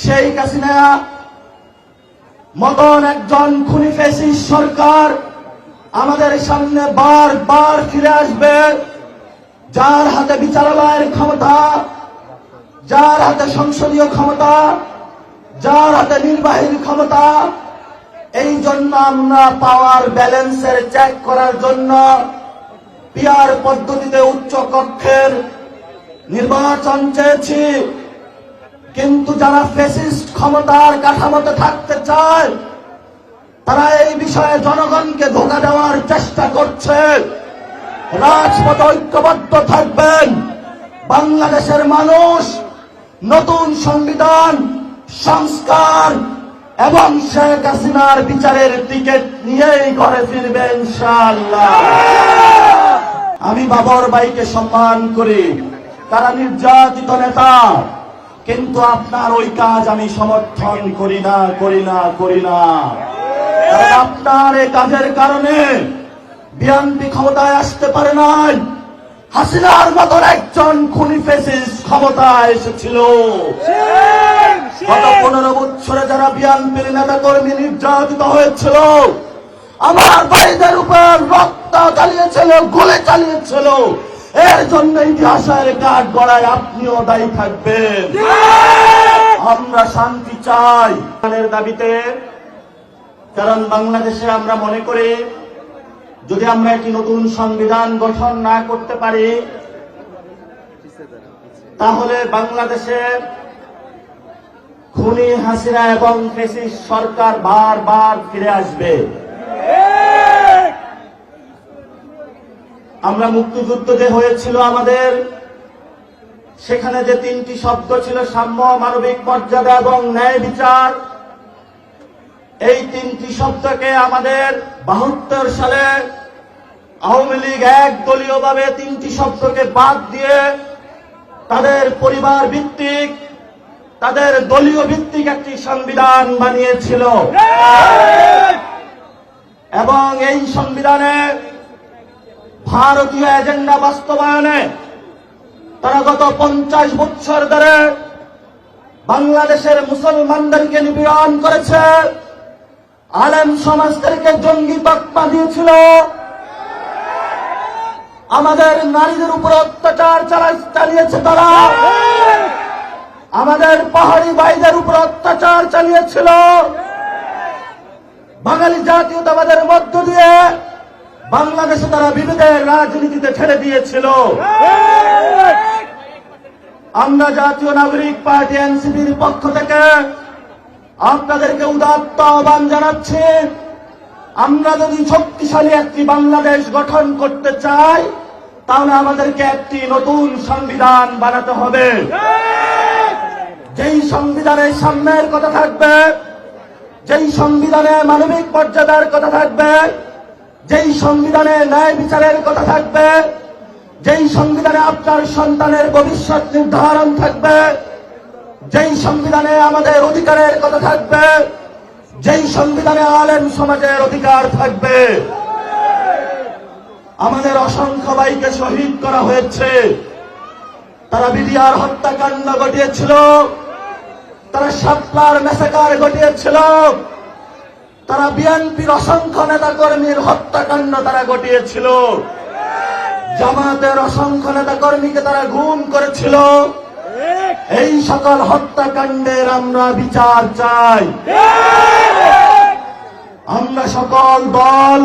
শেখ হাসিনা মতন একজন খুনি ফ্যাসিস্ট সরকার আমাদের সামনে বারবার ফিরে আসবে, যার হাতে বিচারালয়ের ক্ষমতা, যার হাতে সংসদীয় ক্ষমতা, যার হাতে নির্বাহীর ক্ষমতা। এই জন্য আমরা পাওয়ার ব্যালেন্সের চেক করার জন্য পিআর পদ্ধতিতে উচ্চ কক্ষের নির্বাচন চেয়েছি। কিন্তু যারা ফ্যাসিস্ট ক্ষমতার কাঠামোতে থাকতে চায় তারা এই বিষয়ে জনগণকে ধোঁকা দেওয়ার চেষ্টা করছে। রাজপথে ঐক্যবদ্ধ থাকবেন। বাংলাদেশের মানুষ নতুন সংবিধান সংস্কার এবং শেখ হাসিনার বিচারের টিকিট নিয়েই ঘরে ফিরবে ইনশাআল্লাহ। আমি বাবর ভাইকে সম্মান করি, তারা নির্যাতিত নেতা, কিন্তু আপনার ওই কাজ আমি সমর্থন করি না। কারণ আপনার এই কাজের কারণে বিএনপি ক্ষমতায় আসতে পারে নাই। হাসিনার মতন একজন খুনি ফ্যাসিস্ট ক্ষমতায় এসেছিল। গত 15 বছরে যারা বিএনপির নেতা কর্মী নির্যাতিত হয়েছিল, আমার ভাইদের উপর রক্ত চালিয়েছিল, গুলি চালিয়েছিল, এর জন্য ইতিহাসের কাঠ গড়ায় আপনিও দায়ী থাকবেন। আমরা শান্তি চাই দাবিতে, কারণ বাংলাদেশে আমরা মনে করি যদি আমরা একটি নতুন সংবিধান গঠন না করতে পারি তাহলে বাংলাদেশে খুনি হাসিনা এবং ফ্যাসিস্ট সরকার বারবার ফিরে আসবে। আমরা মুক্তিযুদ্ধ যে হয়েছিল আমাদের, সেখানে যে 3টি শব্দ ছিল সাম্য, মানবিক মর্যাদা এবং ন্যায় বিচার, এই 3টি শব্দকে আমাদের 72 সালে আওয়ামী লীগ একদলীয়ভাবে 3টি শব্দকে বাদ দিয়ে তাদের পরিবার ভিত্তিক, তাদের দলীয় ভিত্তিক একটি সংবিধান বানিয়েছিল। এবং এই সংবিধানে ভারতীয় এজেন্ডা বাস্তবায়নে তারা গত 50 বছর ধরে বাংলাদেশের মুসলমানদেরকে নিপীড়ন করেছে, আলেম সমাজদেরকে জঙ্গি তকমা দিয়েছিল, আমাদের নারীদের উপর অত্যাচার চালিয়েছে তারা, আমাদের পাহাড়ি ভাইদের উপর অত্যাচার চালিয়েছিল, বাঙালি জাতীয়তাবাদের মধ্য দিয়ে বাংলাদেশে তারা বিভেদের রাজনীতিতে ছেড়ে দিয়েছিল। আমরা জাতীয় নাগরিক পার্টি এনসিপির পক্ষ থেকে আপনাদেরকে উদাত্ত আহ্বান জানাচ্ছি, আমরা যদি শক্তিশালী একটি বাংলাদেশ গঠন করতে চাই তাহলে আমাদেরকে একটি নতুন সংবিধান বানাতে হবে, যেই সংবিধানে সাম্যের কথা থাকবে, যেই সংবিধানে মানবিক মর্যাদার কথা থাকবে, যেই সংবিধানে ন্যায় বিচারের কথা থাকবে, যেই সংবিধানে আপনার সন্তানের ভবিষ্যৎ নির্ধারণ থাকবে, যেই সংবিধানে আমাদের অধিকারের কথা থাকবে, যেই সংবিধানে আলেম সমাজের অধিকার থাকবে। আমাদের অসংখ্য ভাইকে শহীদ করা হয়েছে, তারা বিডিআর হত্যাকাণ্ড ঘটিয়েছিল, তারা শাপলার ম্যাসাকার ঘটিয়েছিল, তারা বিএনপির অসংখ্য নেতা কর্মীর হত্যাকাণ্ড তারা ঘটিয়েছিল, জামাতের অসংখ্য নেতা কর্মীকে তারা গুম করেছিল। এই সকল হত্যাকাণ্ডের আমরা বিচার চাই। আমরা সকল দল,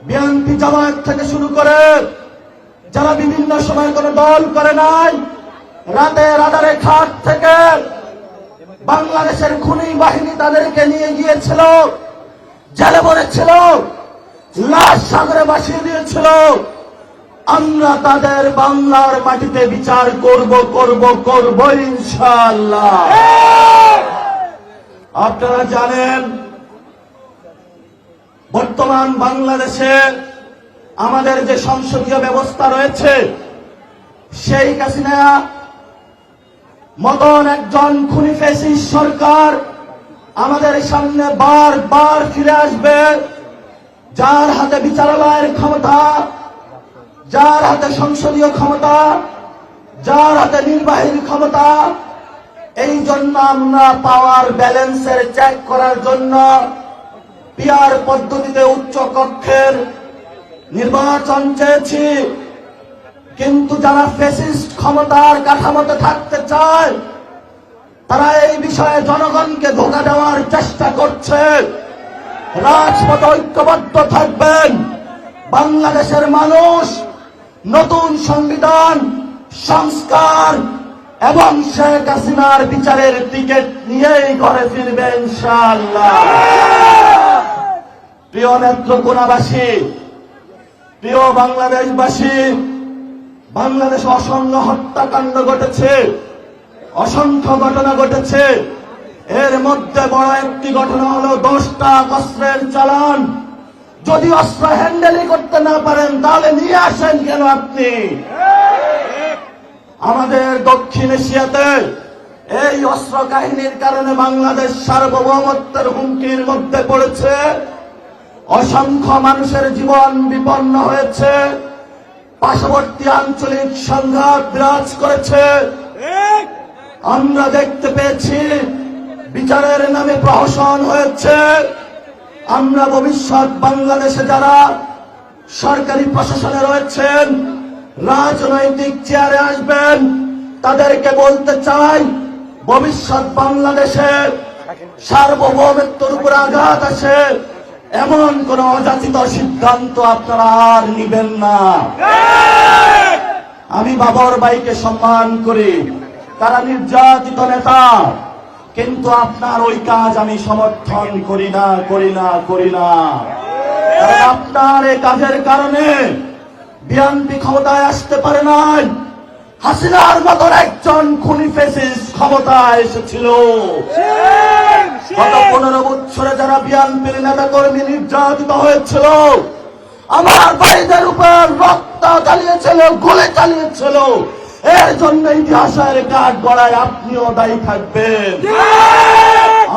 বিএনপি জামাত থেকে শুরু করে যারা বিভিন্ন সময় কোন দল করে নাই, রাতে রাডারে খাট থেকে বাংলাদেশের খুনি বাহিনী তাদেরকে নিয়ে গিয়েছিল, জেলে ভরেছিল, লাশ সাগরে ভাসিয়ে দিয়েছিল। আমরা তাদের বাংলার মাটিতে বিচার করব ইনশাআল্লাহ। আপনারা জানেন বর্তমান বাংলাদেশে আমাদের যে সংসদীয় ব্যবস্থা রয়েছে, শেখ হাসিনা মতন একজন খুনি ফ্যাসিস্ট সরকার আমাদের সামনে বারবার ফিরে আসবে, যার হাতে বিচারালয়ের ক্ষমতা, যার হাতে সংসদীয় ক্ষমতা, যার হাতে নির্বাহীর ক্ষমতা। এই জন্য আমরা পাওয়ার ব্যালেন্সের চেক করার জন্য পিআর পদ্ধতিতে উচ্চ কক্ষের নির্বাচন চেয়েছি। কিন্তু যারা ফ্যাসিস্ট ক্ষমতার কাঠামোতে থাকতে চায় তারা এই বিষয়ে জনগণকে ধোঁকা দেওয়ার চেষ্টা করছে। রাজপথে ঐক্যবদ্ধ থাকবেন। বাংলাদেশের মানুষ নতুন সংবিধান সংস্কার এবং শেখ হাসিনার বিচারের টিকিট নিয়েই ঘরে ফিরবে ইনশাআল্লাহ। প্রিয় নেত্রকোনাবাসী, প্রিয় বাংলাদেশবাসী, বাংলাদেশে অসংখ্য হত্যাকাণ্ড ঘটেছে, অসংখ্য ঘটনা ঘটেছে। এর মধ্যে বড় একটি ঘটনা হলো 10টা অস্ত্রের চালান। যদি অস্ত্র হ্যান্ডেলই করতে না পারেন তাহলে নিয়ে আসেন কেন আপনি? আমাদের দক্ষিণ এশিয়াতে এই অস্ত্র কাহিনীর কারণে বাংলাদেশ সার্বভৌমত্বের হুমকির মধ্যে পড়েছে। অসংখ্য মানুষের জীবন বিপন্ন হয়েছে। পার্শ্ববর্তী আঞ্চলিক সংঘাত বিরাজ করেছে। আমরা দেখতে পেয়েছি বিচারের নামে প্রহসন হয়েছে। আমরা ভবিষ্যৎ বাংলাদেশে যারা সরকারি প্রশাসনে রয়েছেন, রাজনৈতিক চেয়ারে আসবেন, তাদেরকে বলতে চাই ভবিষ্যৎ বাংলাদেশে সার্বভৌমত্বের উপর আঘাত আসে এমন কোন অযাচিত সিদ্ধান্ত আপনারা আর নিবেন না। আমি বাবর ভাইকে সম্মান করি, তারা নির্যাতিত নেতা, কিন্তু আপনার ওই কাজ আমি সমর্থন করি না। কারণ আপনার এই কাজের কারণে বিএনপি ক্ষমতায় আসতে পারে নাই। হাসিনার মতন একজন খুনি ফ্যাসিস্ট ক্ষমতায় এসেছিল। গত 15 বছরে যারা বিএনপির নেতা কর্মী নির্যাতিত হয়েছিল, আমার ভাইদের উপর রক্ত চালিয়েছিল, গুলি চালিয়েছিল, এর জন্য ইতিহাসের কাঠ গড়ায় আপনিও দায়ী থাকবেন।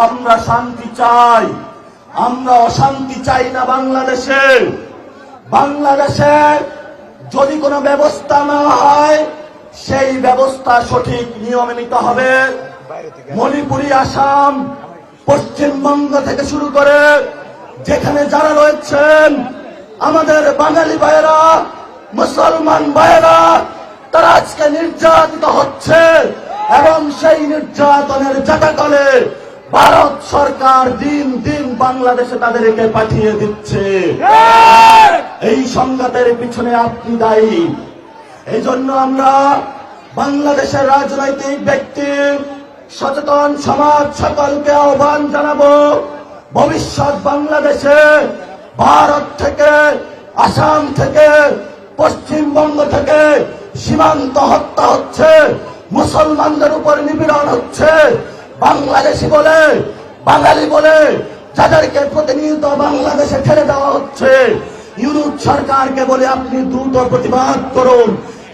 আমরা শান্তি চাই, আমরা অশান্তি চাই না। বাংলাদেশে যদি কোনো ব্যবস্থা না হয় সেই ব্যবস্থা সঠিক নিয়মে নিতে হবে। মণিপুরি, আসাম, পশ্চিমবঙ্গ থেকে শুরু করে যেখানে যারা রয়েছেন আমাদের বাঙালি ভাইয়েরা, মুসলমান ভাইয়েরা, তারা আজকে নির্যাতিত হচ্ছে এবং সেই নির্যাতনের জাটাকলে ভারত সরকার দিন দিন বাংলাদেশে তাদেরকে পাঠিয়ে দিচ্ছে। এই সংঘাতের পিছনে আপনি দায়ী। এই জন্য আমরা বাংলাদেশের রাজনৈতিক ব্যক্তি, সচেতন সমাজ সকলকে আহ্বান জানাবো, ভবিষ্যৎ বাংলাদেশে ভারত থেকে, আসাম থেকে, পশ্চিমবঙ্গ থেকে সীমান্ত হত্যা হচ্ছে, মুসলমানদের উপর নিপীড়ন হচ্ছে। বাংলাদেশি বলে, বাঙালি বলে যাদেরকে প্রতিনিয়ত বাংলাদেশে ঠেলে দেওয়া হচ্ছে, ইউরোপ সরকারকে বলে আপনি দ্রুত প্রতিবাদ করুন,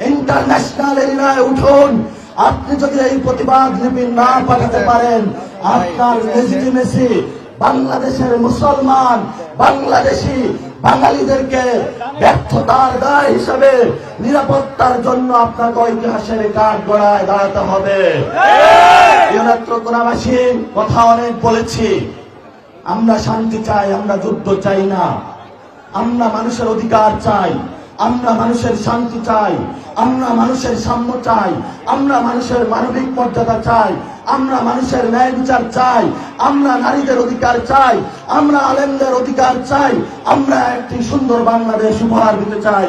ইন্টারন্যাশনাল এরিয়ায় উঠুন। আপনি যদি এই প্রতিবাদ লিপি না পাঠাতে পারেন, আপনার লেজিটিমেসি বাংলাদেশের মুসলমান, বাংলাদেশি বাঙালিদেরকে ব্যর্থতার দায় হিসাবে নিরাপত্তার জন্য আপনাকে ইতিহাসের কাঠ গড়ায় দাঁড়াতে হবে। নেত্রকোনাবাসী, কথা অনেক বলেছি। আমরা শান্তি চাই, আমরা যুদ্ধ চাই না। আমরা মানুষের অধিকার চাই, আমরা মানুষের শান্তি চাই, আমরা মানুষের সাম্য চাই, আমরা মানুষের মানবিক মর্যাদা চাই, আমরা মানুষের ন্যায় বিচার চাই, আমরা নারীদের অধিকার চাই, আমরা আলেমদের অধিকার চাই, আমরা একটি সুন্দর বাংলাদেশ উপহার দিতে চাই।